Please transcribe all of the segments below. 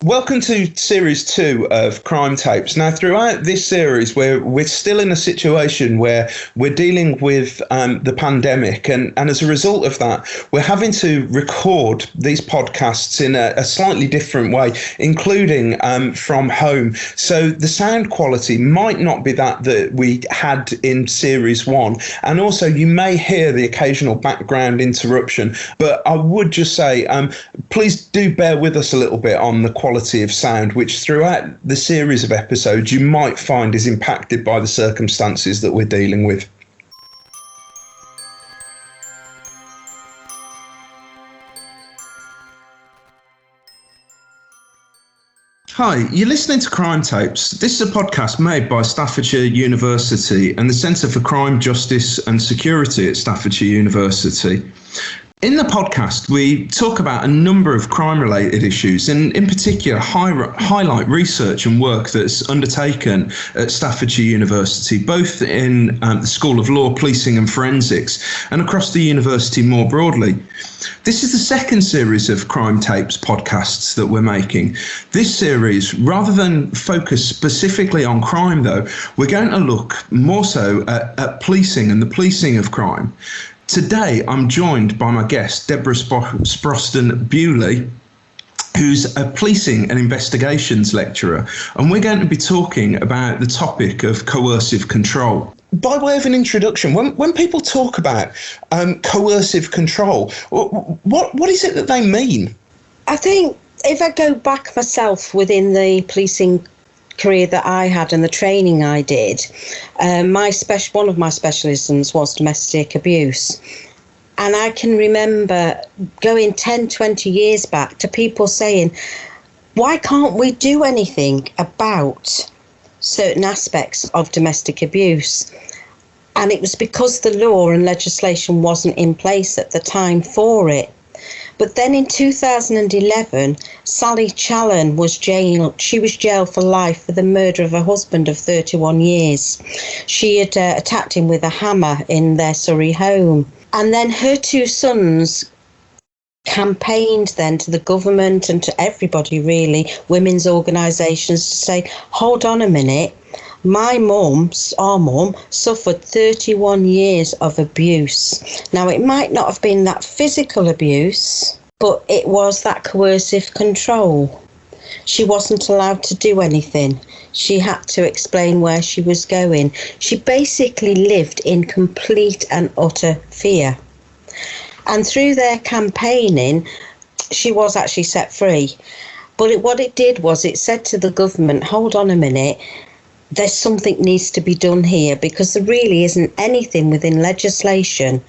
Welcome to series 2 of Crime Tapes. Now, throughout this series, we're still in a situation where we're dealing with the pandemic, and as a result of that, we're having to record these podcasts in a slightly different way, including from home. So the sound quality might not be that we had in series 1, and also you may hear the occasional background interruption. But I would just say, please do bear with us a little bit on the quality of sound, which throughout the series of episodes you might find is impacted by the circumstances that we're dealing with. Hi, you're listening to Crime Tapes. This is a podcast made by Staffordshire University and the Centre for Crime, Justice and Security at Staffordshire University. In the podcast, we talk about a number of crime-related issues, and in particular highlight research and work that's undertaken at Staffordshire University, both in the School of Law, Policing and Forensics, and across the university more broadly. This is the second series of Crime Tapes podcasts that we're making. This series, rather than focus specifically on crime, though, we're going to look more so at policing and the policing of crime. Today, I'm joined by my guest, Deborah Sproston Bewley, who's a policing and investigations lecturer, and we're going to be talking about the topic of coercive control. By way of an introduction, when people talk about coercive control, what is it that they mean? I think if I go back myself within the policing career that I had and the training I did, one of my specialisms was domestic abuse. And I can remember going 10, 20 years back to people saying, why can't we do anything about certain aspects of domestic abuse? And it was because the law and legislation wasn't in place at the time for it. But then in 2011, Sally Challen was jailed. She was jailed for life for the murder of her husband of 31 years. She had attacked him with a hammer in their Surrey home. And then her two sons campaigned then to the government and to everybody really, women's organisations, to say, hold on a minute. Our mum, suffered 31 years of abuse. Now, it might not have been that physical abuse, but it was that coercive control. She wasn't allowed to do anything. She had to explain where she was going. She basically lived in complete and utter fear. And through their campaigning, she was actually set free. But what it did was it said to the government, hold on a minute, there's something needs to be done here, because there really isn't anything within legislation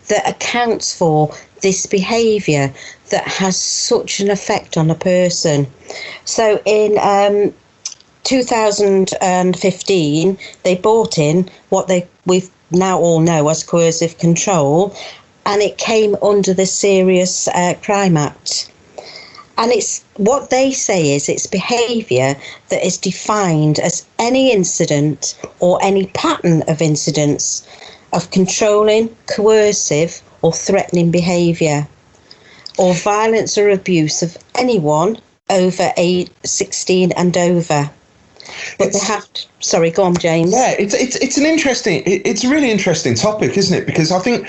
that accounts for this behaviour that has such an effect on a person. So in 2015, they brought in what we now all know as coercive control, and it came under the Serious Crime Act. And it's what they say is it's behaviour that is defined as any incident or any pattern of incidents of controlling, coercive or threatening behaviour, or violence or abuse of anyone over age 16 and over. But they have to, sorry, go on, James. Yeah, it's a really interesting topic, isn't it? Because I think,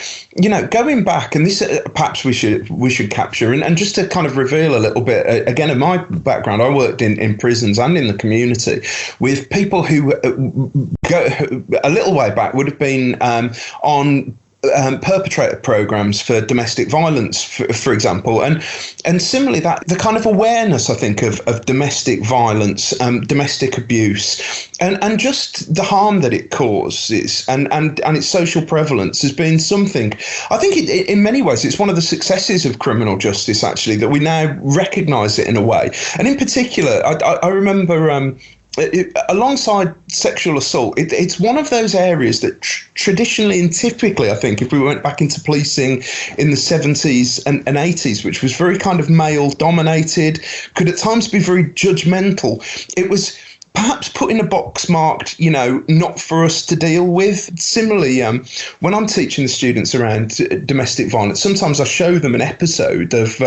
going back, and this perhaps we should capture, and just to kind of reveal a little bit again of my background, I worked in prisons and in the community with people who go a little way back would have been on perpetrator programs for domestic violence, for example, and similarly that the kind of awareness I think of domestic violence, domestic abuse, and just the harm that it causes, and its social prevalence has been something. I think in many ways it's one of the successes of criminal justice actually, that we now recognise it in a way, and in particular I remember. Alongside sexual assault, it's one of those areas that traditionally and typically, I think, if we went back into policing in the 70s and 80s, which was very kind of male dominated, could at times be very judgmental. It was perhaps put in a box marked, not for us to deal with. Similarly, when I'm teaching the students around domestic violence, sometimes I show them an episode of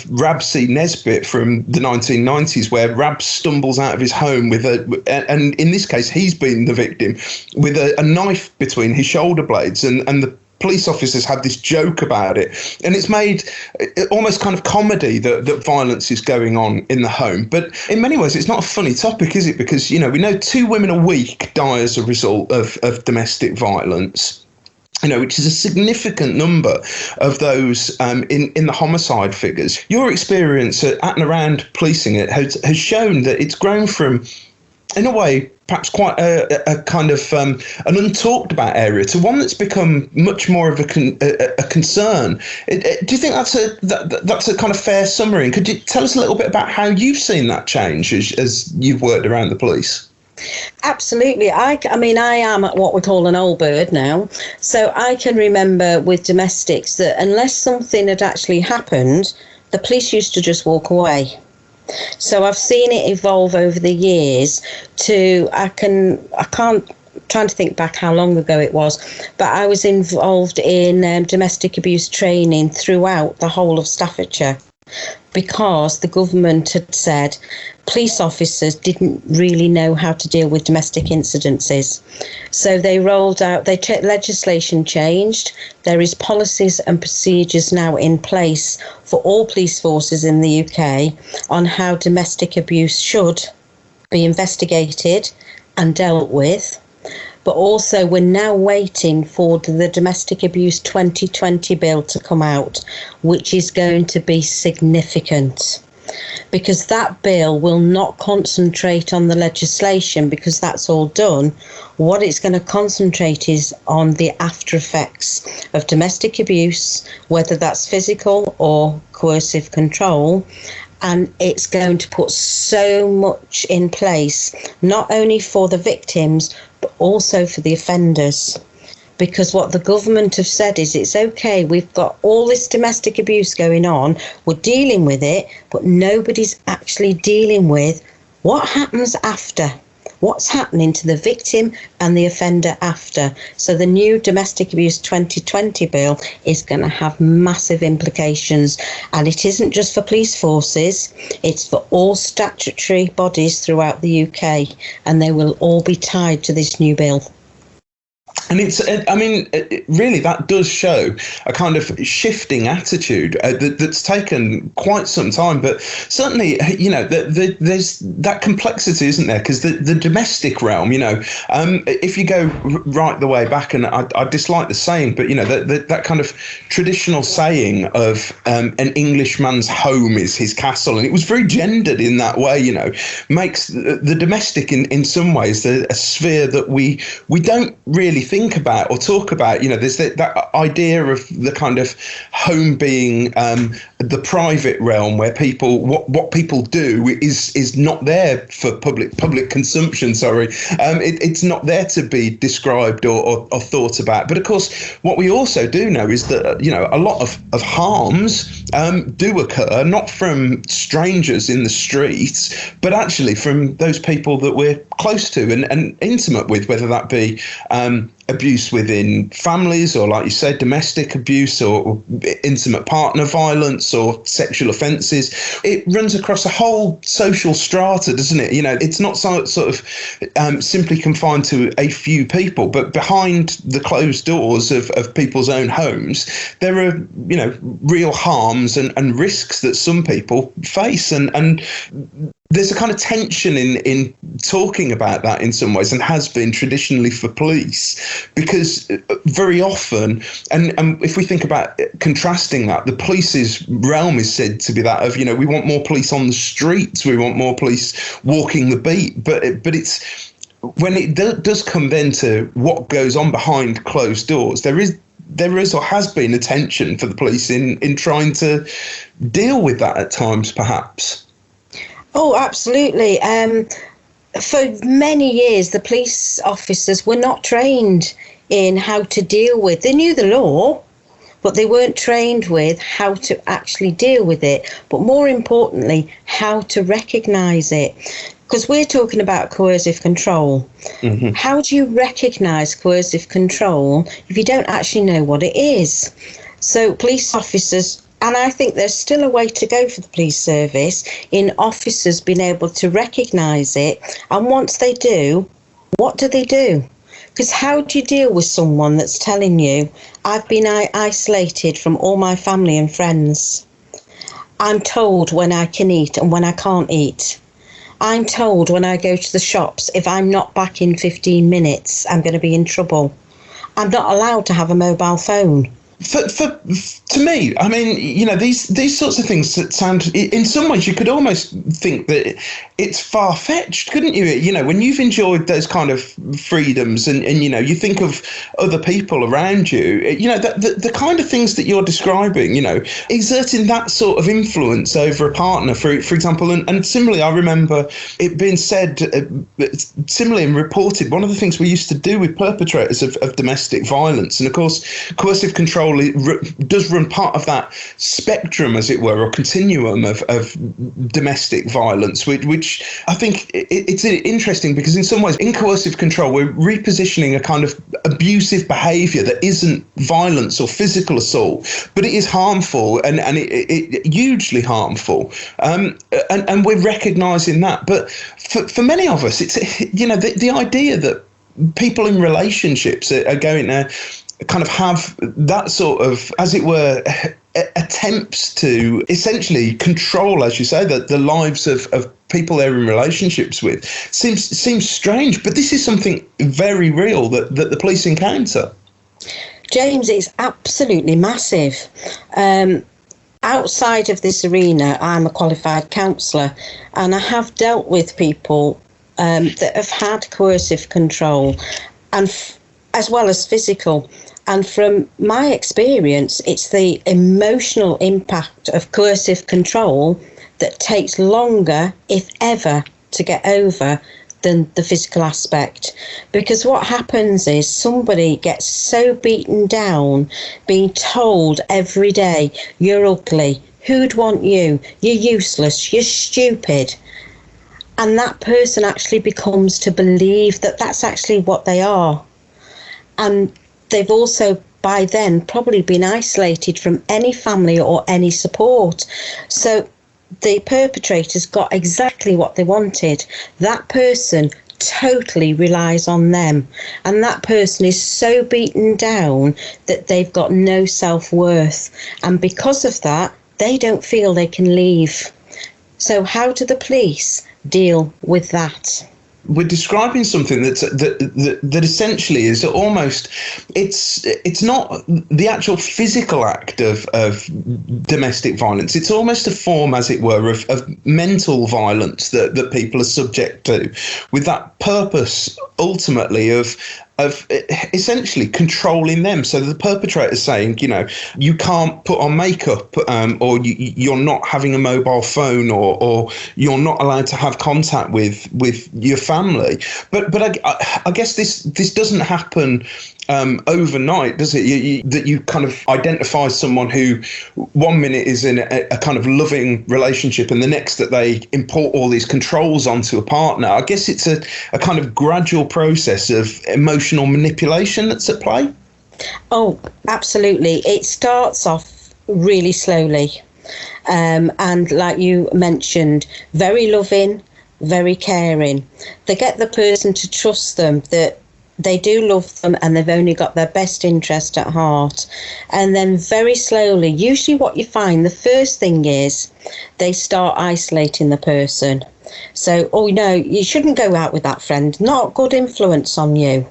Rab C. Nesbitt from the 1990s, where Rab stumbles out of his home and in this case, he's been the victim, with a knife between his shoulder blades, and the police officers had this joke about it, and it's made almost kind of comedy that violence is going on in the home. But in many ways, it's not a funny topic, is it? Because, we know 2 women a week die as a result of domestic violence, which is a significant number of those in the homicide figures. Your experience at and around policing it has shown that it's grown from, in a way, perhaps quite a kind of an untalked about area to one that's become much more of a concern. Do you think that's a kind of fair summary? And could you tell us a little bit about how you've seen that change as you've worked around the police? Absolutely. I am what we call an old bird now. So I can remember with domestics that unless something had actually happened, the police used to just walk away. So I've seen it evolve over the years trying to think back how long ago it was, but I was involved in domestic abuse training throughout the whole of Staffordshire, because the government had said police officers didn't really know how to deal with domestic incidences. So they rolled out, legislation changed. There is policies and procedures now in place for all police forces in the UK on how domestic abuse should be investigated and dealt with. But also we're now waiting for the Domestic Abuse 2020 bill to come out, which is going to be significant, because that bill will not concentrate on the legislation, because that's all done. What it's going to concentrate is on the after effects of domestic abuse, whether that's physical or coercive control. And it's going to put so much in place, not only for the victims, but also for the offenders. Because what the government have said is it's okay, we've got all this domestic abuse going on, we're dealing with it, but nobody's actually dealing with what happens after. What's happening to the victim and the offender after. So the new Domestic Abuse 2020 bill is going to have massive implications. And it isn't just for police forces, it's for all statutory bodies throughout the UK. And they will all be tied to this new bill. And really, that does show a kind of shifting attitude that's taken quite some time. But certainly, there's that complexity, isn't there? Because the domestic realm, if you go right the way back, and I dislike the saying, but, that kind of traditional saying of an Englishman's home is his castle. And it was very gendered in that way, makes the domestic in some ways a sphere that we don't really think about or talk about. There's that idea of the kind of home being the private realm, where people what people do is not there for public consumption. It's not there to be described or thought about. But of course, what we also do know is that a lot of harms do occur, not from strangers in the streets, but actually from those people that we're close to and intimate with, whether that be abuse within families, or, like you said, domestic abuse, or intimate partner violence, or sexual offences. It runs across a whole social strata, doesn't it? It's not sort of simply confined to a few people, but behind the closed doors of people's own homes, there are, real harms and risks that some people face. And there's a kind of tension in talking about that in some ways, and has been traditionally for police, because very often, and if we think about contrasting that, the police's realm is said to be that of, we want more police on the streets, we want more police walking the beat, but it's when it does come then to what goes on behind closed doors, there is or has been a tension for the police in trying to deal with that at times, perhaps. Oh, absolutely. For many years, the police officers were not trained in how to deal with. They knew the law, but they weren't trained with how to actually deal with it. But more importantly, how to recognise it. because we're talking about coercive control. Mm-hmm. How do you recognise coercive control if you don't actually know what it is? So police officers, and I think there's still a way to go for the police service in officers being able to recognise it. And once they do, what do they do? Because how do you deal with someone that's telling you, I've been isolated from all my family and friends. I'm told when I can eat and when I can't eat. I'm told when I go to the shops, if I'm not back in 15 minutes, I'm going to be in trouble. I'm not allowed to have a mobile phone. To me, I mean, you know, these sorts of things that sound, in some ways, you could almost think that it's far-fetched, couldn't you? You know, when you've enjoyed those kind of freedoms and you know, you think of other people around you, you know, the kind of things that you're describing, you know, exerting that sort of influence over a partner, for example, and similarly, I remember it being said, similarly and reported, one of the things we used to do with perpetrators of domestic violence, and of course, coercive control does run part of that spectrum, as it were, or continuum of domestic violence, which I think it's interesting because in some ways, in coercive control, we're repositioning a kind of abusive behaviour that isn't violence or physical assault, but it is harmful and it hugely harmful. And we're recognising that. But for many of us, it's, you know, the idea that people in relationships are going to kind of have that sort of, as it were, attempts to essentially control, as you say, the lives of people they're in relationships with seems strange, but this is something very real that the police encounter. James, it's absolutely massive. Outside of this arena, I'm a qualified counsellor, and I have dealt with people that have had coercive control, and as well as physical. And from my experience, it's the emotional impact of coercive control that takes longer, if ever, to get over than the physical aspect. Because what happens is somebody gets so beaten down, being told every day, you're ugly, who'd want you, you're useless, you're stupid. And that person actually becomes to believe that that's actually what they are. And they've also by then probably been isolated from any family or any support. So the perpetrators got exactly what they wanted. That person totally relies on them, and that person is so beaten down that they've got no self-worth, and because of that they don't feel they can leave. So how do the police deal with that? We're describing something that essentially is almost, it's not the actual physical act of domestic violence. It's almost a form, as it were, of mental violence that people are subject to, with that purpose ultimately of essentially controlling them. So the perpetrator's saying, you know, you can't put on makeup, or you're not having a mobile phone, or you're not allowed to have contact with your family. But I guess this doesn't happen overnight, does it? That you kind of identify someone who 1 minute is in a kind of loving relationship and the next that they import all these controls onto a partner. I guess it's a kind of gradual process of emotional manipulation that's at play. Oh, absolutely. It starts off really slowly. And like you mentioned, very loving, very caring. They get the person to trust them that they do love them and they've only got their best interest at heart. And then very slowly, usually what you find, the first thing is they start isolating the person. So, oh no, you shouldn't go out with that friend, not a good influence on you.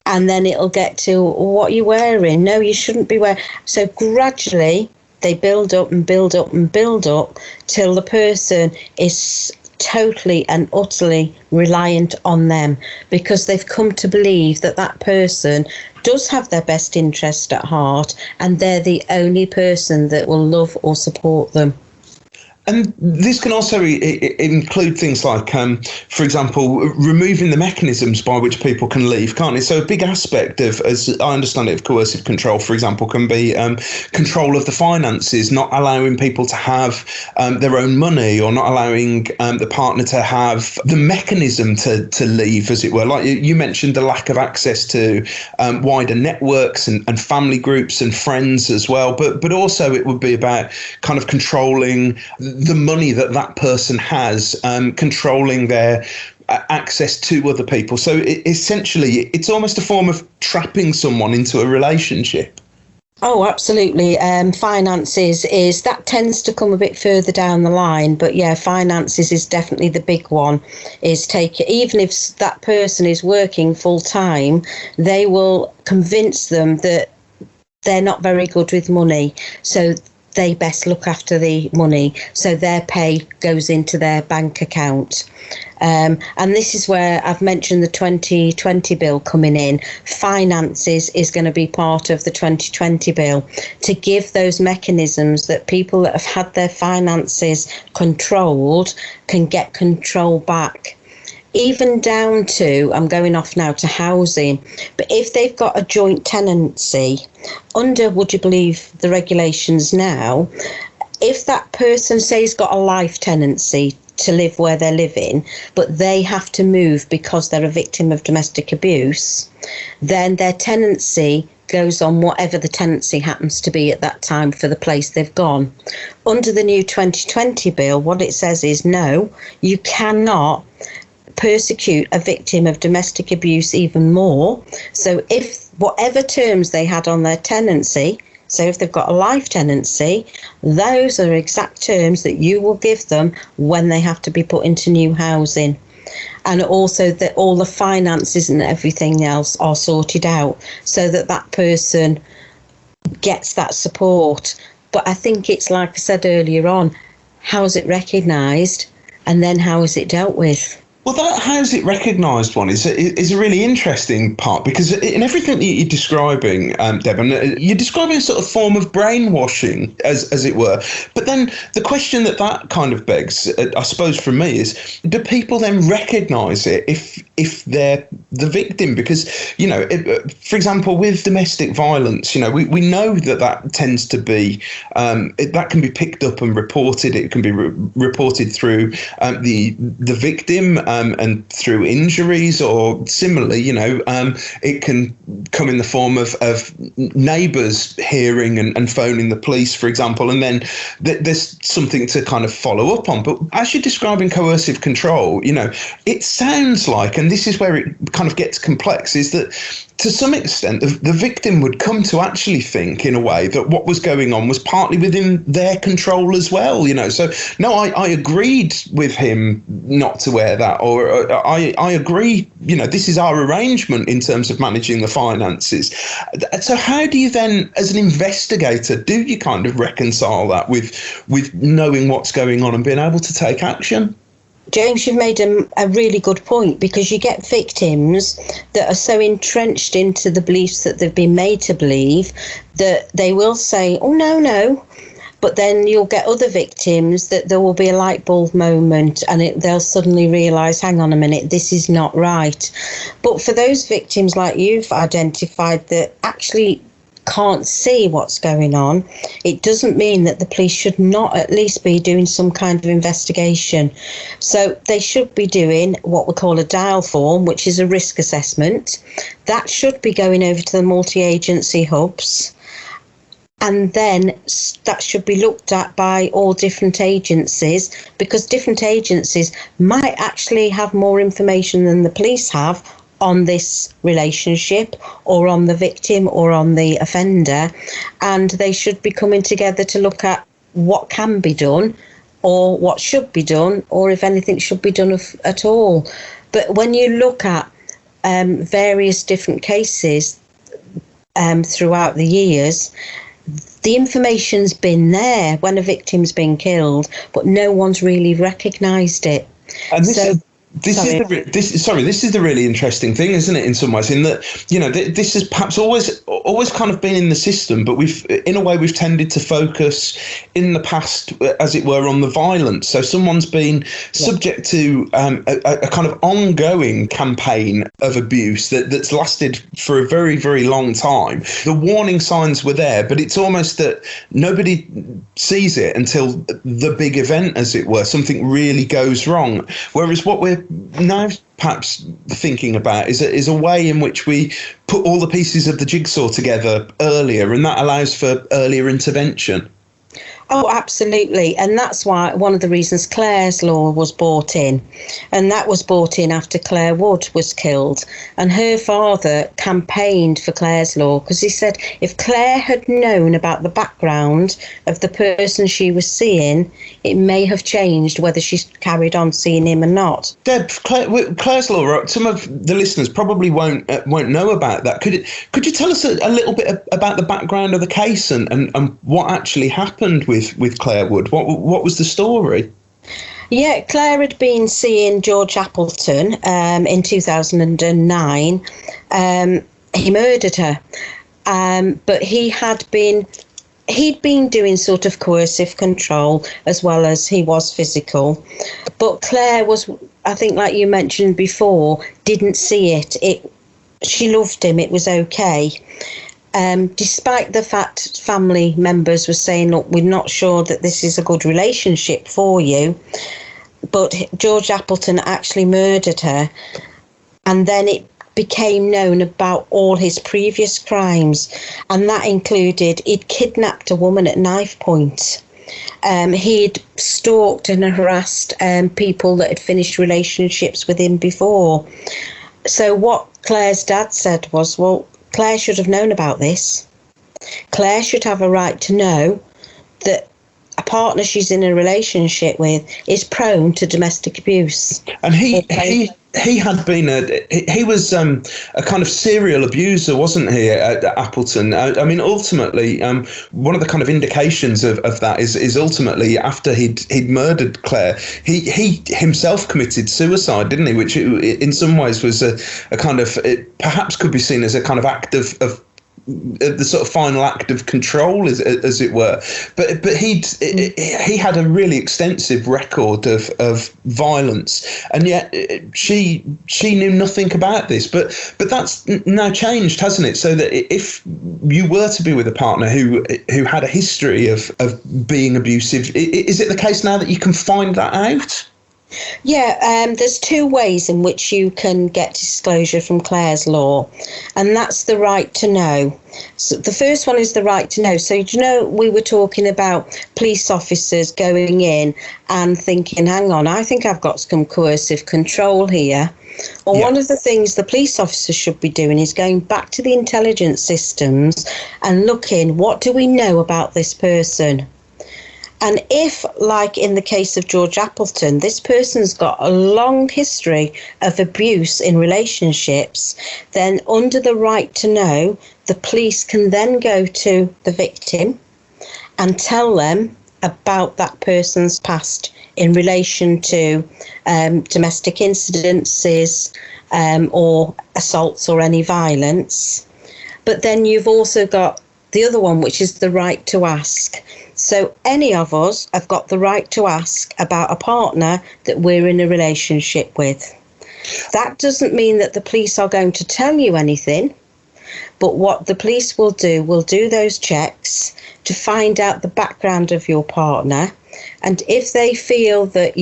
And then it'll get to, what are you wearing? No, you shouldn't be wearing. So gradually they build up and build up and build up till the person is totally and utterly reliant on them, because they've come to believe that that person does have their best interest at heart and they're the only person that will love or support them. And this can also include things like, for example, removing the mechanisms by which people can leave, can't it? So a big aspect of, as I understand it, of coercive control, for example, can be control of the finances, not allowing people to have their own money, or not allowing the partner to have the mechanism to leave, as it were. Like you mentioned, the lack of access to wider networks and family groups and friends as well. But also it would be about kind of controlling the money that person has, controlling their access to other people. So essentially, it's almost a form of trapping someone into a relationship. Oh, absolutely. Finances tends to come a bit further down the line, but yeah, finances is definitely the big one. Even if that person is working full time, they will convince them that they're not very good with money, so they best look after the money, so their pay goes into their bank account. And this is where I've mentioned the 2020 bill coming in. Finances is going to be part of the 2020 bill to give those mechanisms that people that have had their finances controlled can get control back. Even down to, I'm going off now to housing, but if they've got a joint tenancy, under, would you believe, the regulations now, if that person, say, has got a life tenancy to live where they're living, but they have to move because they're a victim of domestic abuse, then their tenancy goes on whatever the tenancy happens to be at that time for the place they've gone. Under the new 2020 bill, what it says is, no, you cannot persecute a victim of domestic abuse even more. So if whatever terms they had on their tenancy, so if they've got a life tenancy, those are exact terms that you will give them when they have to be put into new housing. And also that all the finances and everything else are sorted out so that that person gets that support. But I think it's like I said earlier on, how is it recognised and then how is it dealt with? Well, that how's it recognised one is a really interesting part, because in everything that you're describing, Deb, you're describing a sort of form of brainwashing, as it were. But then the question that kind of begs, I suppose, from me is, do people then recognise it if they're the victim? Because, for example, with domestic violence, we know that tends to be, that can be picked up and reported. It can be reported through the victim, and through injuries, or similarly, it can come in the form of neighbours hearing and phoning the police, for example, and then there's something to kind of follow up on. But as you're describing coercive control, it sounds like, and this is where it kind of gets complex, is that to some extent the victim would come to actually think in a way that what was going on was partly within their control as well. So no, I agreed with him not to wear that, or I agree, this is our arrangement in terms of managing the finances. So how do you then, as an investigator, do you kind of reconcile that with knowing what's going on and being able to take action? James, you've made a really good point, because you get victims that are so entrenched into the beliefs that they've been made to believe that they will say, oh, no. But then you'll get other victims that there will be a light bulb moment and they'll suddenly realise, hang on a minute, this is not right. But for those victims like you've identified that actually can't see what's going on, it doesn't mean that the police should not at least be doing some kind of investigation. So they should be doing what we call a dial form, which is a risk assessment. That should be going over to the multi-agency hubs. And then that should be looked at by all different agencies, because different agencies might actually have more information than the police have on this relationship, or on the victim, or on the offender, and they should be coming together to look at what can be done, or what should be done, or if anything should be done at all. But when you look at various different cases throughout the years, the information's been there when a victim's been killed, but no one's really recognised it. And This is the really interesting thing, isn't it? In some ways, in that this has perhaps always kind of been in the system, but we've tended to focus in the past, as it were, on the violence. So someone's been subject to a kind of ongoing campaign of abuse that's lasted for a very, very long time. The warning signs were there, but it's almost that nobody sees it until the big event, as it were. Something really goes wrong. Whereas what we're now perhaps thinking about is a way in which we put all the pieces of the jigsaw together earlier, and that allows for earlier intervention. Oh, absolutely. And that's why one of the reasons Clare's Law was brought in. And that was brought in after Claire Wood was killed. And her father campaigned for Clare's Law because he said if Claire had known about the background of the person she was seeing, it may have changed whether she carried on seeing him or not. Deb, Clare's Law, some of the listeners probably won't know about that. Could you tell us a little bit about the background of the case and what actually happened with Claire Wood? What was the story? Yeah, Claire had been seeing George Appleton in 2009. He murdered her, but he'd been doing sort of coercive control as well as he was physical. But Claire was, I think, like you mentioned before, didn't see it. She loved him. It was okay. Despite the fact family members were saying, look, we're not sure that this is a good relationship for you. But George Appleton actually murdered her. And then it became known about all his previous crimes. And that included he'd kidnapped a woman at knife point. He'd stalked and harassed people that had finished relationships with him before. So what Claire's dad said was, well, Claire should have known about this. Claire should have a right to know that a partner she's in a relationship with is prone to domestic abuse. And he had been he was a kind of serial abuser, wasn't he, at Appleton? I mean, ultimately, one of the kind of indications of that is ultimately after he'd murdered Claire, he himself committed suicide, didn't he? Which in some ways was a kind of, it perhaps could be seen as a kind of act of the sort of final act of control, as it were, but he had a really extensive record of violence, and yet she knew nothing about this. But that's now changed, hasn't it? So that if you were to be with a partner who had a history of being abusive, is it the case now that you can find that out? Yeah, there's two ways in which you can get disclosure from Clare's Law, and that's the right to know. So the first one is the right to know. So, we were talking about police officers going in and thinking, hang on, I think I've got some coercive control here. Well, One of the things the police officers should be doing is going back to the intelligence systems and looking, what do we know about this person? And if, like in the case of George Appleton, this person's got a long history of abuse in relationships, then under the right to know, the police can then go to the victim and tell them about that person's past in relation to domestic incidences or assaults or any violence. But then you've also got the other one, which is the right to ask. So any of us have got the right to ask about a partner that we're in a relationship with. That doesn't mean that the police are going to tell you anything, but what the police will do those checks to find out the background of your partner. And if they feel that,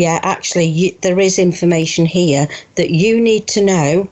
there is information here that you need to know,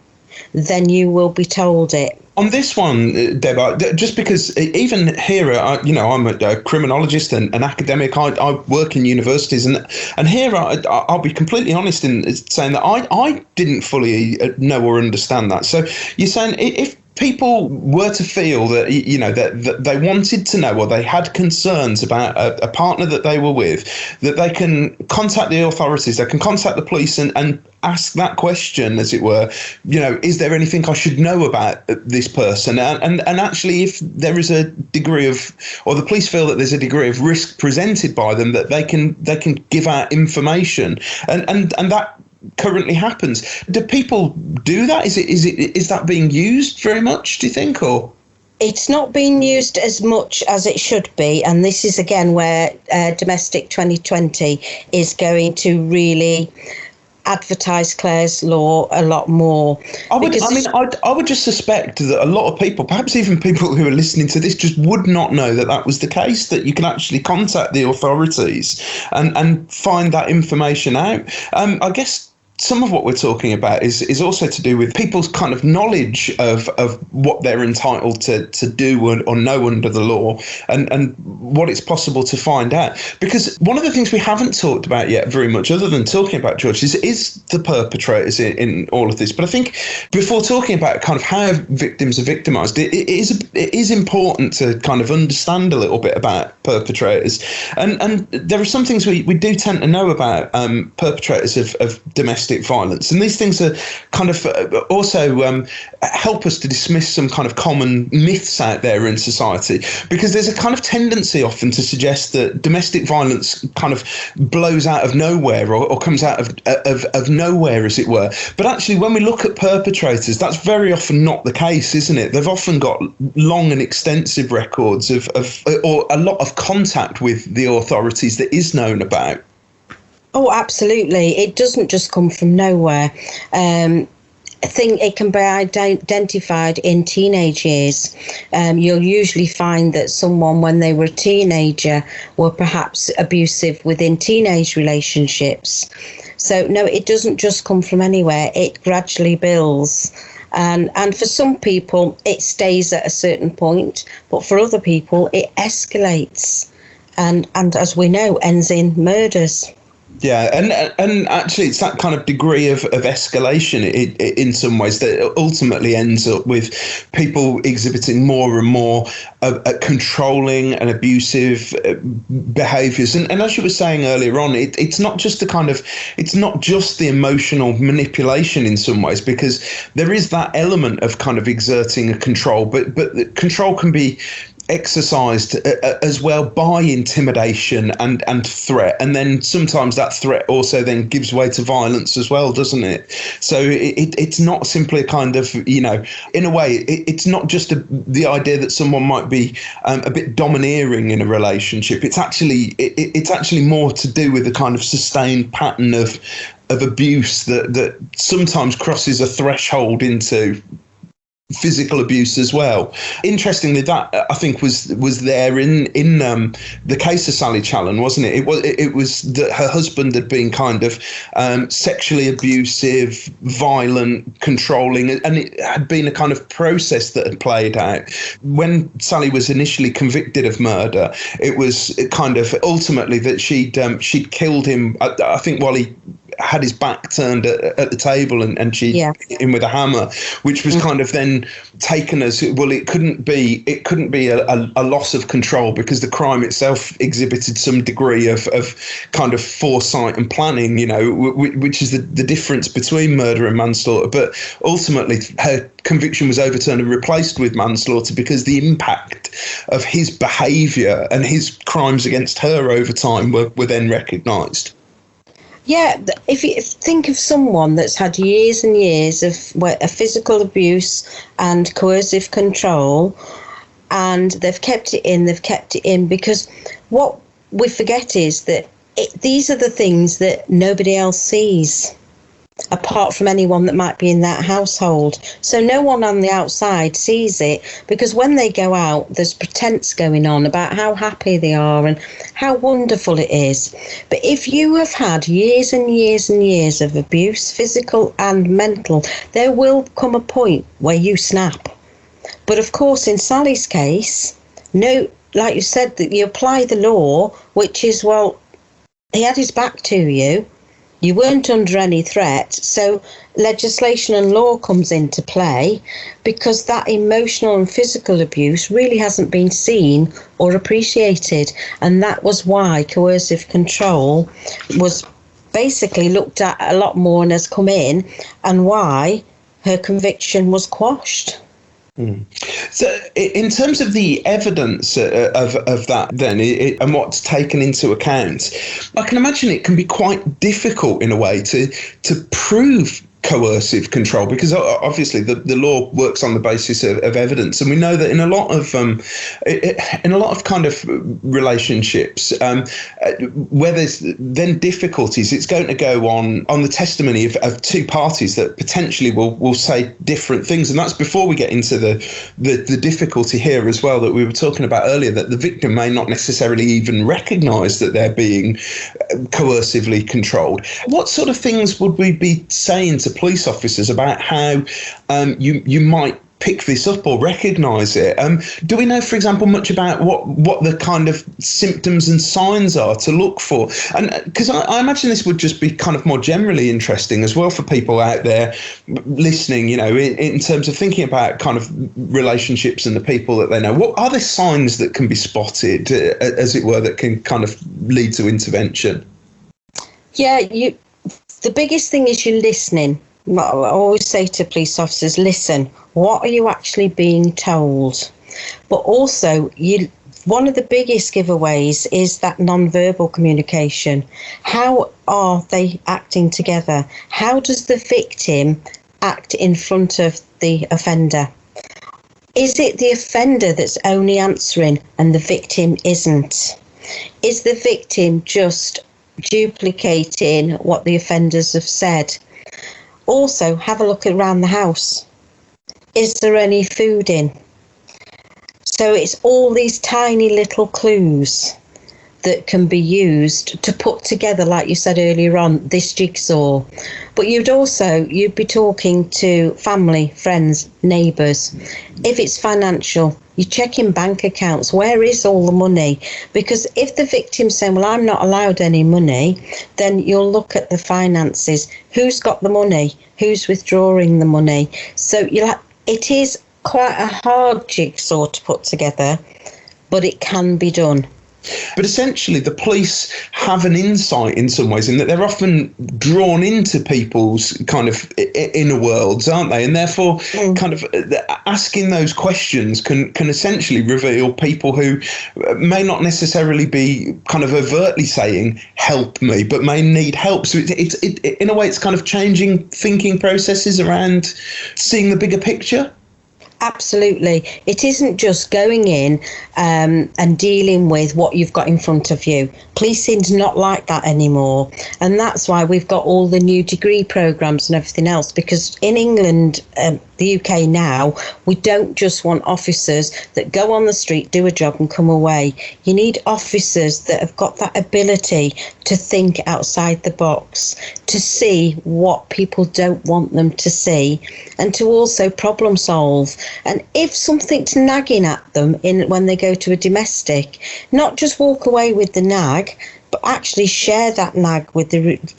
then you will be told it. On this one, Deb, just because even here, I'm a criminologist and an academic. I work in universities, and here I'll be completely honest in saying that I didn't fully know or understand that. So you're saying if people were to feel that, that they wanted to know or they had concerns about a partner that they were with, that they can contact the authorities, they can contact the police and ask that question, as it were, is there anything I should know about this person? And actually, if there is a degree of, or the police feel that there's a degree of risk presented by them, that they can give out information. And that currently happens. Do people do that? Is that being used very much, do you think, or? It's not being used as much as it should be, and this is again where Domestic 2020 is going to really advertise Clare's Law a lot more. I would just suspect that a lot of people, perhaps even people who are listening to this, just would not know that was the case, that you can actually contact the authorities and find that information out. I guess some of what we're talking about is also to do with people's kind of knowledge of what they're entitled to do or know under the law, and what it's possible to find out. Because one of the things we haven't talked about yet very much, other than talking about George, is the perpetrators in all of this. But I think before talking about kind of how victims are victimised, it is important to kind of understand a little bit about perpetrators. And there are some things we do tend to know about perpetrators of domestic violence, and these things are kind of also help us to dismiss some kind of common myths out there in society, because there's a kind of tendency often to suggest that domestic violence kind of blows out of nowhere or comes out of nowhere, as it were. But actually, when we look at perpetrators, that's very often not the case, isn't it? They've often got long and extensive records of or a lot of contact with the authorities that is known about. Oh, absolutely. It doesn't just come from nowhere. I think it can be identified in teenage years. You'll usually find that someone, when they were a teenager, were perhaps abusive within teenage relationships. So, no, it doesn't just come from anywhere. It gradually builds. And for some people, it stays at a certain point. But for other people, it escalates. And as we know, ends in murders. Yeah, and actually it's that kind of degree of escalation in some ways that ultimately ends up with people exhibiting more and more controlling and abusive behaviours. And as you were saying earlier on, it's not just the emotional manipulation in some ways, because there is that element of kind of exerting a control, but the control can be exercised as well by intimidation and threat, and then sometimes that threat also then gives way to violence as well, doesn't it? So it's not simply a kind of, in a way, it's not just the idea that someone might be a bit domineering in a relationship. It's actually more to do with the kind of sustained pattern of abuse that sometimes crosses a threshold into physical abuse as well. Interestingly, that I think was there in the case of Sally Challen, wasn't it? It was that her husband had been kind of sexually abusive, violent, controlling, and it had been a kind of process that had played out. When Sally was initially convicted of murder, it was kind of ultimately that she'd killed him, I think, while he had his back turned at the table, and she hit him with a hammer, which was kind of then taken as, well, it couldn't be a loss of control, because the crime itself exhibited some degree of kind of foresight and planning, which is the difference between murder and manslaughter. But ultimately her conviction was overturned and replaced with manslaughter, because the impact of his behaviour and his crimes against her over time were then recognised. Yeah, if you think of someone that's had years and years of physical abuse and coercive control, and they've kept it in, because what we forget is that these are the things that nobody else sees, apart from anyone that might be in that household. So no one on the outside sees it, because when they go out, there's pretense going on about how happy they are and how wonderful it is. But if you have had years and years and years of abuse, physical and mental, there will come a point where you snap. But of course, in Sally's case, no, like you said, that you apply the law, which is, well, he had his back to you. You weren't under any threat, so legislation and law comes into play, because that emotional and physical abuse really hasn't been seen or appreciated. And that was why coercive control was basically looked at a lot more and has come in, and why her conviction was quashed. So, in terms of the evidence of that, then, and what's taken into account, I can imagine it can be quite difficult in a way to prove coercive control, because obviously the law works on the basis of evidence, and we know that in a lot of kind of relationships where there's then difficulties, it's going to go on the testimony of two parties that potentially will say different things, and that's before we get into the difficulty here as well that we were talking about earlier, that the victim may not necessarily even recognise that they're being coercively controlled. What sort of things would we be saying to police officers about how you might pick this up or recognise it? Do we know, for example, much about what the kind of symptoms and signs are to look for? And because I imagine this would just be kind of more generally interesting as well for people out there listening, you know, in terms of thinking about kind of relationships and the people that they know. What are the signs that can be spotted, as it were, that can kind of lead to intervention? Yeah, the biggest thing is you're listening. I always say to police officers, listen, what are you actually being told? But also, one of the biggest giveaways is that non-verbal communication. How are they acting together? How does the victim act in front of the offender? Is it the offender that's only answering and the victim isn't? Is the victim just duplicating what the offenders have said? Also, have a look around the house. Is there any food in? So it's all these tiny little clues that can be used to put together, like you said earlier on, this jigsaw. But you'd be talking to family, friends, neighbours. If it's financial, you're checking bank accounts. Where is all the money? Because if the victim's saying, well, I'm not allowed any money, then you'll look at the finances. Who's got the money? Who's withdrawing the money? So it is quite a hard jigsaw to put together, but it can be done. But essentially, the police have an insight in some ways, in that they're often drawn into people's kind of inner worlds, aren't they? And therefore, kind of asking those questions can essentially reveal people who may not necessarily be kind of overtly saying, help me, but may need help. So it's in a way, it's kind of changing thinking processes around seeing the bigger picture. Absolutely. It isn't just going in and dealing with what you've got in front of you. Policing's not like that anymore. And that's why we've got all the new degree programmes and everything else, because in England, the UK now, we don't just want officers that go on the street, do a job and come away. You need officers that have got that ability to think outside the box, to see what people don't want them to see, and to also problem solve. And if something's nagging at them when they go to a domestic, not just walk away with the nag, but actually share that nag with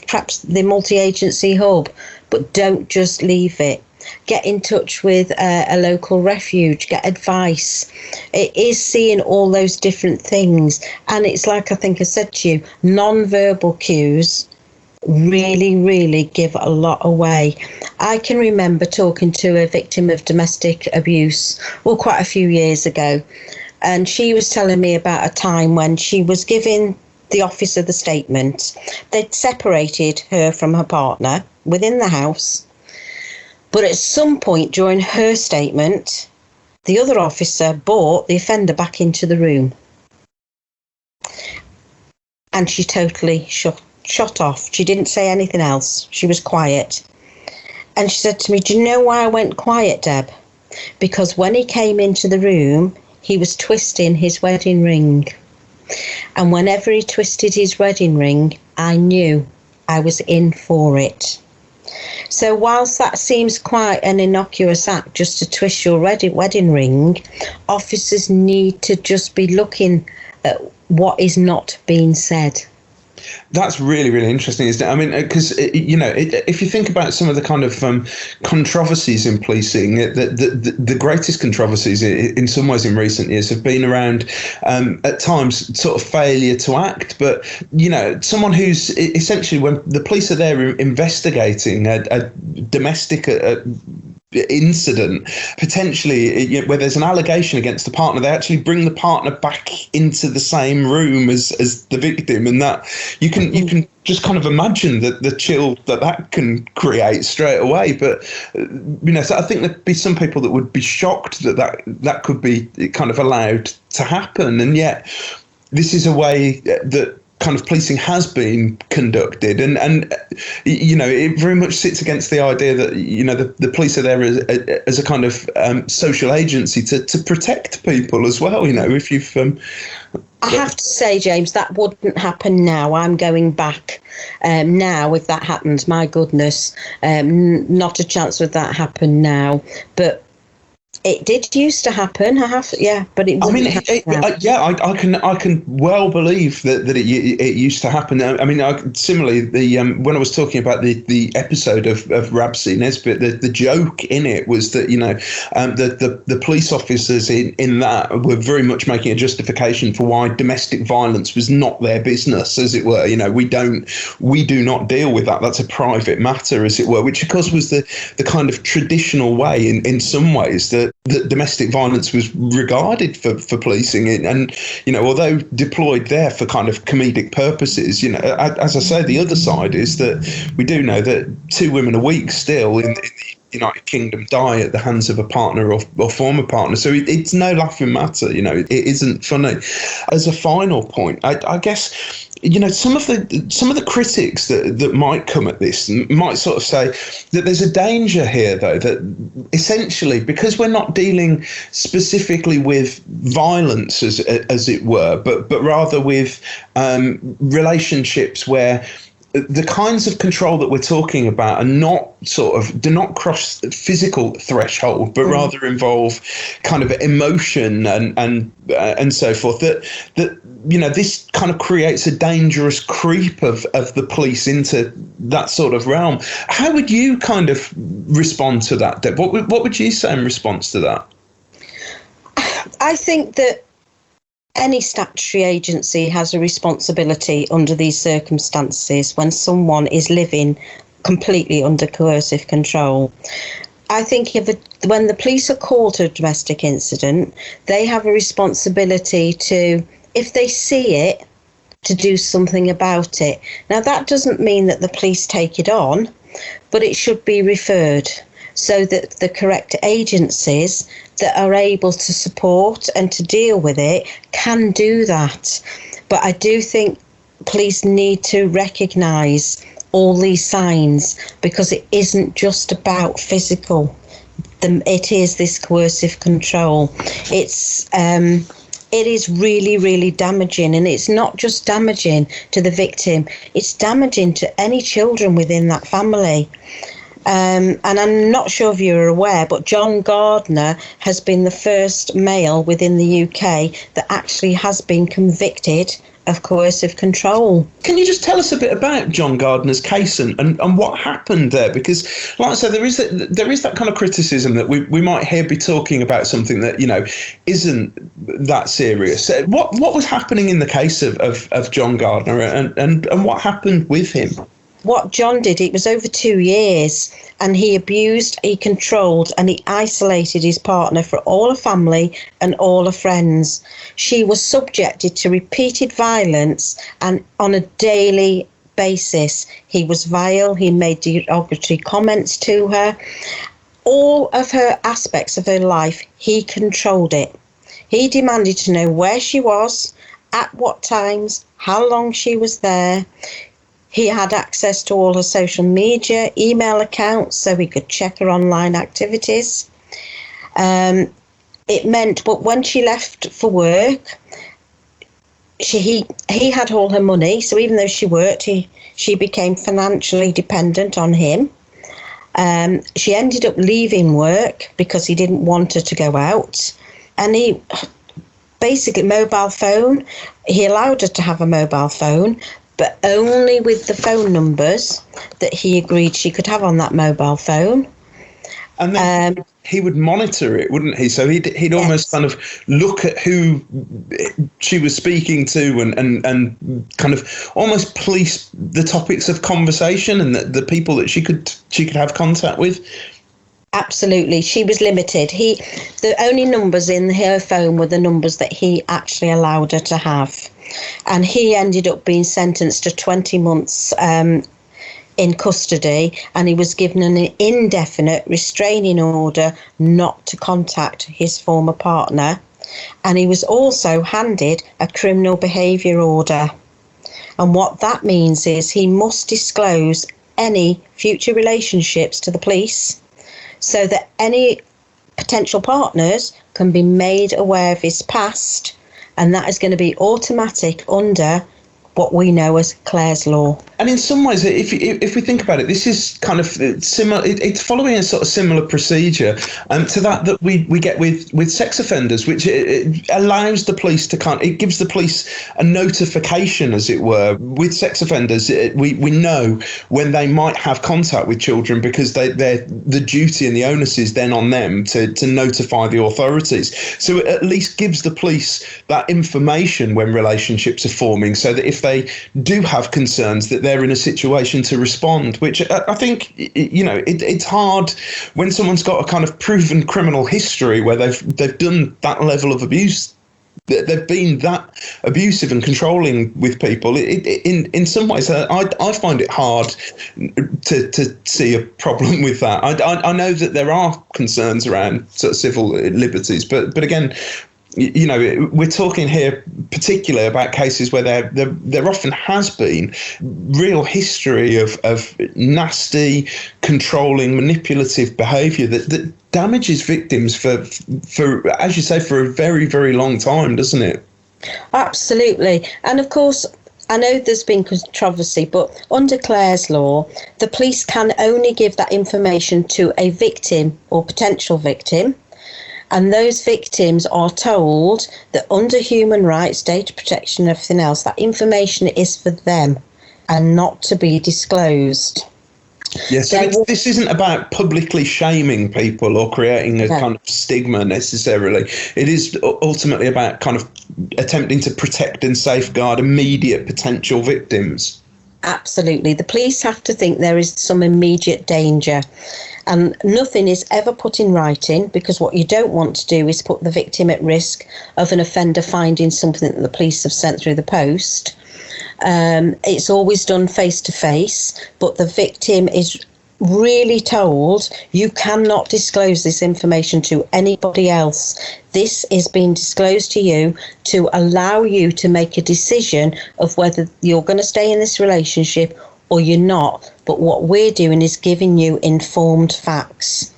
perhaps the multi-agency hub, but don't just leave it. Get in touch with a local refuge, get advice. It is seeing all those different things. And it's like I think I said to you, non-verbal cues really, really give a lot away. I can remember talking to a victim of domestic abuse, quite a few years ago. And she was telling me about a time when she was giving the officer the statement. They'd separated her from her partner within the house. But at some point during her statement, the other officer brought the offender back into the room. And she totally shut off. She didn't say anything else. She was quiet. And she said to me, do you know why I went quiet, Deb? Because when he came into the room, he was twisting his wedding ring. And whenever he twisted his wedding ring, I knew I was in for it. So whilst that seems quite an innocuous act, just to twist your wedding ring, officers need to just be looking at what is not being said. That's really, really interesting, isn't it? I mean, because, if you think about some of the kind of controversies in policing, the greatest controversies in some ways in recent years have been around, at times, sort of failure to act. But, someone who's essentially, when the police are there investigating a domestic incident, potentially where there's an allegation against the partner, they actually bring the partner back into the same room as the victim, and that you can just kind of imagine the chill that can create straight away. But so I think there'd be some people that would be shocked that could be kind of allowed to happen, and yet this is a way that kind of policing has been conducted, and it very much sits against the idea that the police are there as a kind of social agency to protect people as well. If you've I have to say, James, that wouldn't happen now. I'm going back now. If that happens, my goodness, not a chance would that happen now. But it did used to happen. But it wouldn't happen now. I can well believe that it used to happen. I mean, similarly, when I was talking about the episode of Rabsy Nesbitt, the joke in it was that the police officers in that were very much making a justification for why domestic violence was not their business, as it were. We do not deal with that. That's a private matter, as it were, which of course was the kind of traditional way in some ways that domestic violence was regarded for policing, and although deployed there for kind of comedic purposes, as I say, the other side is that we do know that 2 women a week still in the United Kingdom die at the hands of a partner or former partner. So it's no laughing matter. It isn't funny. As a final point, I guess some of the critics that might come at this might sort of say that there's a danger here, though, that essentially, because we're not dealing specifically with violence as it were, but rather with relationships where the kinds of control that we're talking about do not cross the physical threshold, but rather involve kind of emotion and so forth. That this kind of creates a dangerous creep of the police into that sort of realm. How would you kind of respond to that, Deb? What would you say in response to that? I think that any statutory agency has a responsibility under these circumstances when someone is living completely under coercive control. I think when the police are called to a domestic incident, they have a responsibility to, if they see it, to do something about it. Now, that doesn't mean that the police take it on, but it should be referred so that the correct agencies that are able to support and to deal with it can do that. But I do think police need to recognise all these signs, because it isn't just about physical. It is this coercive control. It is really, really damaging, and it's not just damaging to the victim, it's damaging to any children within that family. And I'm not sure if you're aware, but John Gardner has been the first male within the UK that actually has been convicted of coercive control. Can you just tell us a bit about John Gardner's case and what happened there? Because, like I said, there is that kind of criticism that we might here be talking about something that isn't that serious. What was happening in the case of John Gardner, and what happened with him? What John did, it was over 2 years, and he abused, he controlled, and he isolated his partner for all her family and all her friends. She was subjected to repeated violence, and on a daily basis. He was vile, he made derogatory comments to her. All of her aspects of her life, he controlled it. He demanded to know where she was, at what times, how long she was there. He had access to all her social media, email accounts, so he could check her online activities. It meant, but when she left for work, he had all her money. So even though she worked, she became financially dependent on him. She ended up leaving work because he didn't want her to go out. And he basically, mobile phone, he allowed her to have a mobile phone, but only with the phone numbers that he agreed she could have on that mobile phone. And then he would monitor it, wouldn't he? So he'd almost kind of look at who she was speaking to and kind of almost police the topics of conversation and the people that she could have contact with. Absolutely. She was limited. The only numbers in her phone were the numbers that he actually allowed her to have. And he ended up being sentenced to 20 months in custody, and he was given an indefinite restraining order not to contact his former partner. And he was also handed a criminal behaviour order. And what that means is he must disclose any future relationships to the police so that any potential partners can be made aware of his past, and that is going to be automatic under what we know as Clare's Law. And in some ways, if we think about it, this is kind of similar. It's following a sort of similar procedure to that we get with sex offenders, which it allows the police to it gives the police a notification, as it were. With sex offenders, we know when they might have contact with children, because the duty and the onus is then on them to notify the authorities. So it at least gives the police that information when relationships are forming, so that if they do have concerns, that they're in a situation to respond, which I think, it's hard when someone's got a kind of proven criminal history where they've done that level of abuse, they've been that abusive and controlling with people. In some ways, I find it hard to see a problem with that. I know that there are concerns around sort of civil liberties, but again, we're talking here particularly about cases where there often has been real history of nasty, controlling, manipulative behaviour that damages victims for, as you say, for a very, very long time, doesn't it? Absolutely. And of course, I know there's been controversy, but under Clare's Law, the police can only give that information to a victim or potential victim. And those victims are told that under human rights, data protection, and everything else, that information is for them and not to be disclosed. Yes, so this isn't about publicly shaming people or creating a kind of stigma necessarily. It is ultimately about kind of attempting to protect and safeguard immediate potential victims. Absolutely. The police have to think there is some immediate danger. And nothing is ever put in writing, because what you don't want to do is put the victim at risk of an offender finding something that the police have sent through the post. It's always done face to face, but the victim is really told you cannot disclose this information to anybody else. This is being disclosed to you to allow you to make a decision of whether you're going to stay in this relationship or you're not. But what we're doing is giving you informed facts.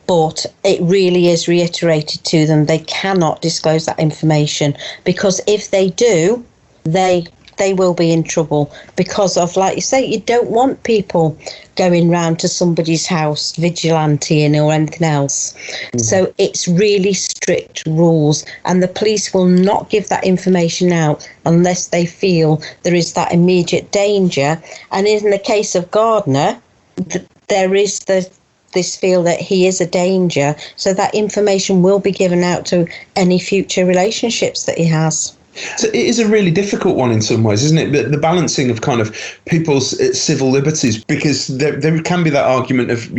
But it really is reiterated to them they cannot disclose that information, because if they do, they will be in trouble because of, like you say, you don't want people going round to somebody's house vigilanteing or anything else. So it's really strict rules, and the police will not give that information out unless they feel there is that immediate danger. And in the case of Gardner, there is this feel that he is a danger, so that information will be given out to any future relationships that he has. So it is a really difficult one in some ways, isn't it? The balancing of kind of people's civil liberties, because there can be that argument of,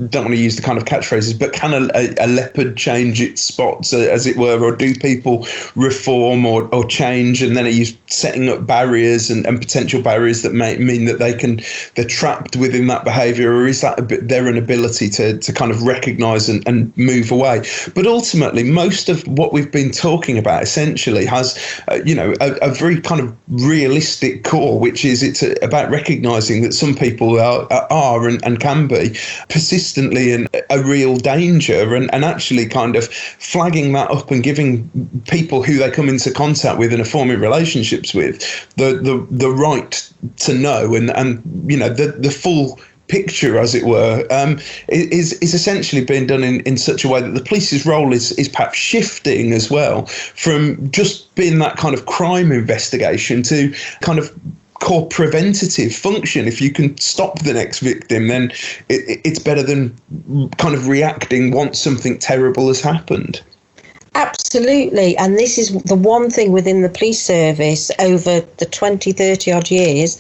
don't want to use the kind of catchphrases, but can a leopard change its spots, as it were, or do people reform or change? And then are you setting up barriers and potential barriers that may mean that they're trapped within that behaviour, or is that their inability to kind of recognise and move away? But ultimately, most of what we've been talking about essentially has a very kind of realistic core, which is it's about recognising that some people are and can be persistently in a real danger, and actually kind of flagging that up and giving people who they come into contact with and are forming relationships with the right to know and the full picture, as it were, is essentially being done in such a way that the police's role is perhaps shifting as well, from just being that kind of crime investigation to kind of core preventative function. If you can stop the next victim, then it's better than kind of reacting once something terrible has happened. Absolutely. And this is the one thing within the police service over the 20, 30 odd years,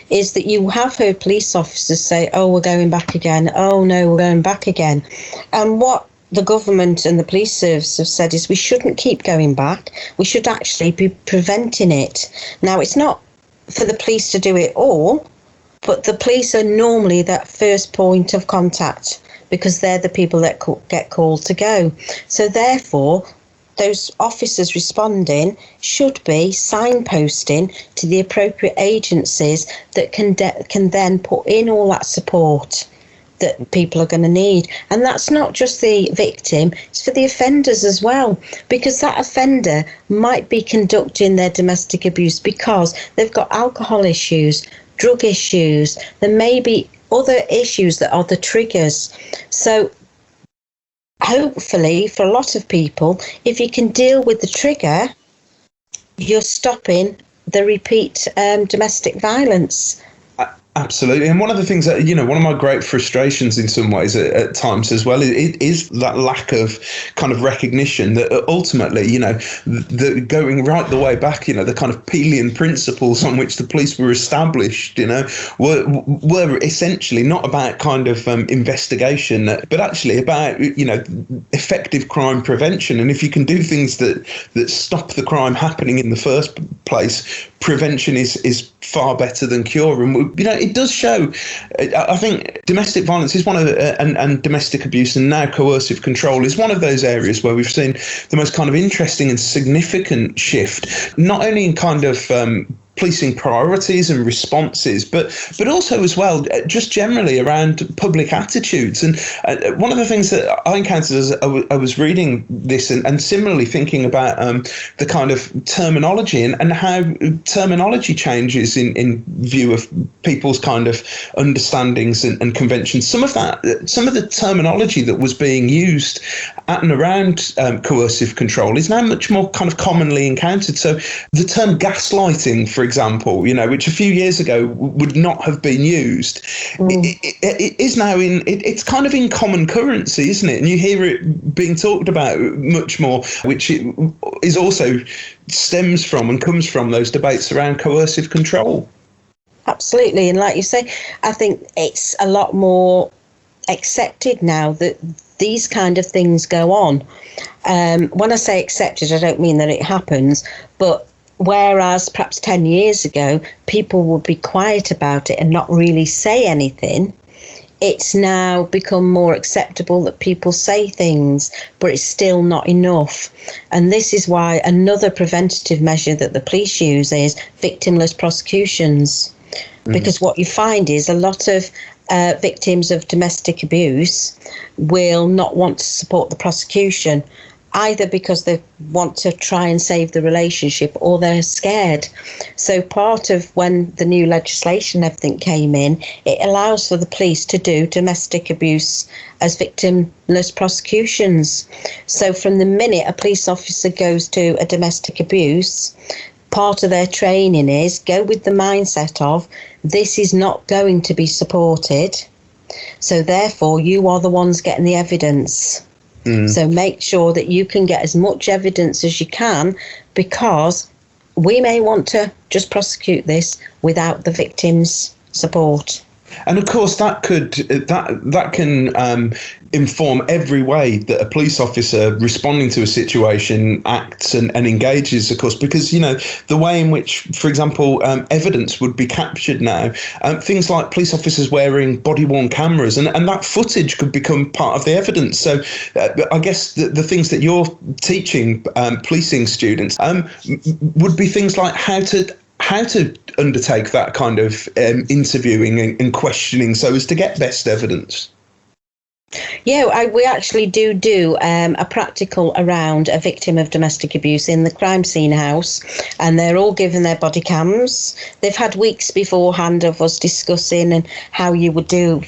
is that you have heard police officers say, oh, we're going back again. Oh, no, we're going back again. And what the government and the police service have said is we shouldn't keep going back. We should actually be preventing it. Now, it's not for the police to do it all, but the police are normally that first point of contact, because they're the people that get called to go. So therefore, those officers responding should be signposting to the appropriate agencies that can then put in all that support that people are going to need. And that's not just the victim, it's for the offenders as well, because that offender might be conducting their domestic abuse because they've got alcohol issues, drug issues, there may be other issues that are the triggers. So hopefully for a lot of people, if you can deal with the trigger, you're stopping the repeat domestic violence. Absolutely. And one of the things that, one of my great frustrations in some ways at times as well is that lack of kind of recognition that ultimately, the going right the way back, the kind of Pelian principles on which the police were established, were essentially not about kind of investigation, but actually about, effective crime prevention. And if you can do things that stop the crime happening in the first place, prevention is far better than cure. And, it does show, I think domestic violence is one of the, and domestic abuse and now coercive control is one of those areas where we've seen the most kind of interesting and significant shift, not only in kind of policing priorities and responses, but also as well, just generally around public attitudes. And one of the things that I encountered as I was reading this and similarly thinking about the kind of terminology and how terminology changes in view of people's kind of understandings and conventions. Some of the terminology that was being used at and around coercive control is now much more kind of commonly encountered. So the term gaslighting, for example, which a few years ago would not have been used, it is now it's kind of in common currency, isn't it? And you hear it being talked about much more, which it is also stems from and comes from those debates around coercive control. Absolutely. And like you say, I think it's a lot more accepted now that these kind of things go on. When I say accepted, I don't mean that it happens, but whereas perhaps 10 years ago, people would be quiet about it and not really say anything, it's now become more acceptable that people say things, but it's still not enough. And this is why another preventative measure that the police use is victimless prosecutions. Because what you find is a lot of victims of domestic abuse will not want to support the prosecution, either because they want to try and save the relationship or they're scared. So part of when the new legislation and everything came in, it allows for the police to do domestic abuse as victimless prosecutions. So from the minute a police officer goes to a domestic abuse, part of their training is go with the mindset of this is not going to be supported. So therefore you are the ones getting the evidence. So make sure that you can get as much evidence as you can, because we may want to just prosecute this without the victim's support. And of course, that can inform every way that a police officer responding to a situation acts and engages, of course, because, the way in which, for example, evidence would be captured now, things like police officers wearing body-worn cameras, and that footage could become part of the evidence. So I guess the things that you're teaching policing students would be things like how to undertake that kind of interviewing and questioning so as to get best evidence. Yeah, we actually do a practical around a victim of domestic abuse in the crime scene house, and they're all given their body cams. They've had weeks beforehand of us discussing and how you would do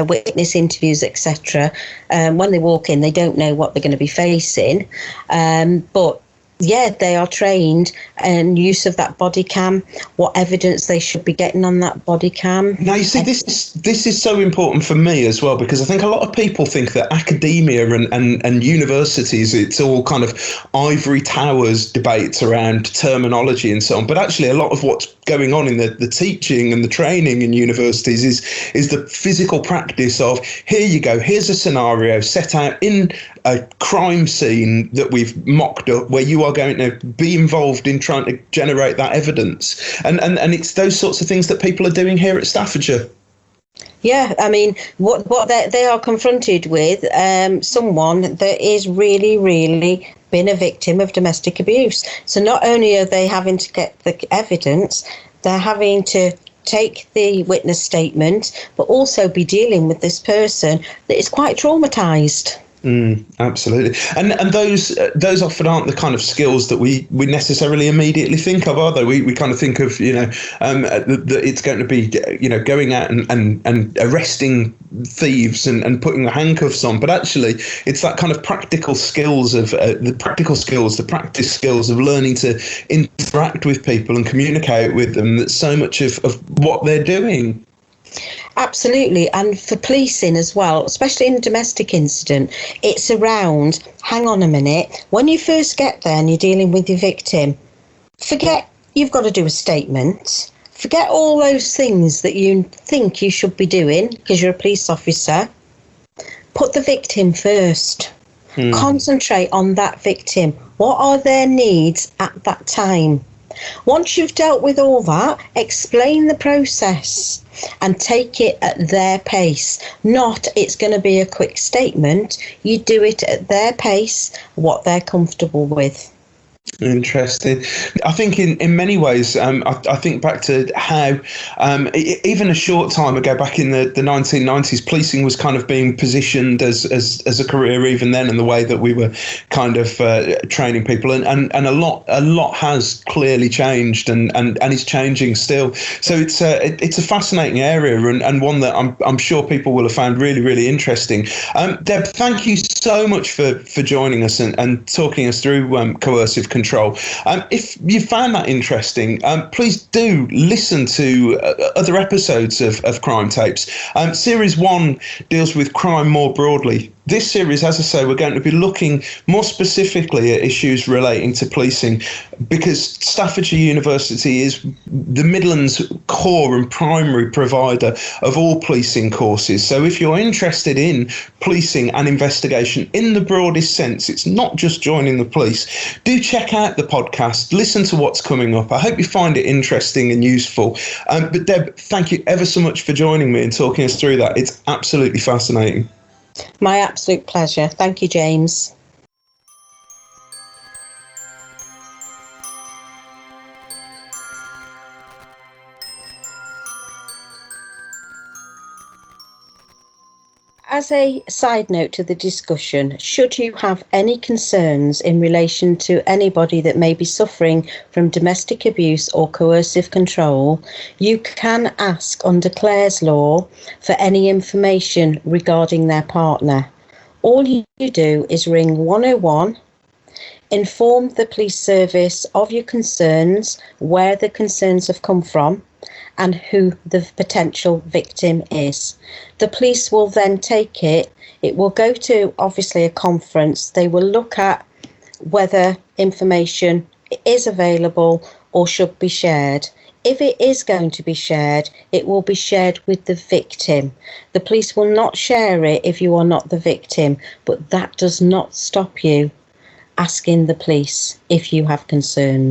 witness interviews, etc. When they walk in, they don't know what they're going to be facing, but Yeah, they are trained and use of that body cam, what evidence they should be getting on that body cam. Now, you see, this is so important for me as well, because I think a lot of people think that academia and universities, it's all kind of ivory towers debates around terminology and so on. But actually, a lot of what's going on in the teaching and the training in universities is the physical practice of, here you go, here's a scenario set out in a crime scene that we've mocked up, where you are going to be involved in trying to generate that evidence. And it's those sorts of things that people are doing here at Staffordshire. Yeah, I mean, what they are confronted with, someone that is really been a victim of domestic abuse. So not only are they having to get the evidence, they're having to take the witness statement, but also be dealing with this person that is quite traumatised. Absolutely, and those often aren't the kind of skills that we necessarily immediately think of, are they? We kind of think of, that it's going to be, going out and arresting thieves and putting the handcuffs on, but actually it's that kind of practical skills of the practice skills of learning to interact with people and communicate with them. That's so much of what they're doing. Absolutely, and for policing as well, especially in a domestic incident, it's around, hang on a minute, when you first get there and you're dealing with your victim, forget you've got to do a statement, forget all those things that you think you should be doing because you're a police officer, put the victim first. Concentrate on that victim. What are their needs at that time? Once you've dealt with all that, explain the process and take it at their pace. Not it's going to be a quick statement. You do it at their pace, what they're comfortable with. Interesting. I think in many ways, I think back to how even a short time ago, back in the 1990s, policing was kind of being positioned as a career even then, and the way that we were kind of training people, and a lot has clearly changed and is changing still. So it's a fascinating area, and one that I'm sure people will have found really interesting. Deb, thank you so much for joining us and talking us through coercive control. If you found that interesting, please do listen to other episodes of Crime Tapes. Series 1 deals with crime more broadly. This series, as I say, we're going to be looking more specifically at issues relating to policing, because Staffordshire University is the Midlands core and primary provider of all policing courses. So if you're interested in policing and investigation in the broadest sense, it's not just joining the police, do check out the podcast, listen to what's coming up. I hope you find it interesting and useful. But Deb, thank you ever so much for joining me and talking us through that. It's absolutely fascinating. My absolute pleasure. Thank you, James. As a side note to the discussion, should you have any concerns in relation to anybody that may be suffering from domestic abuse or coercive control, you can ask under Clare's Law for any information regarding their partner. All you do is ring 101, inform the police service of your concerns, where the concerns have come from, and who the potential victim is. The police will then take it. It will go to, obviously, a conference. They will look at whether information is available or should be shared. If it is going to be shared, it will be shared with the victim. The police will not share it if you are not the victim, but that does not stop you asking the police if you have concerns.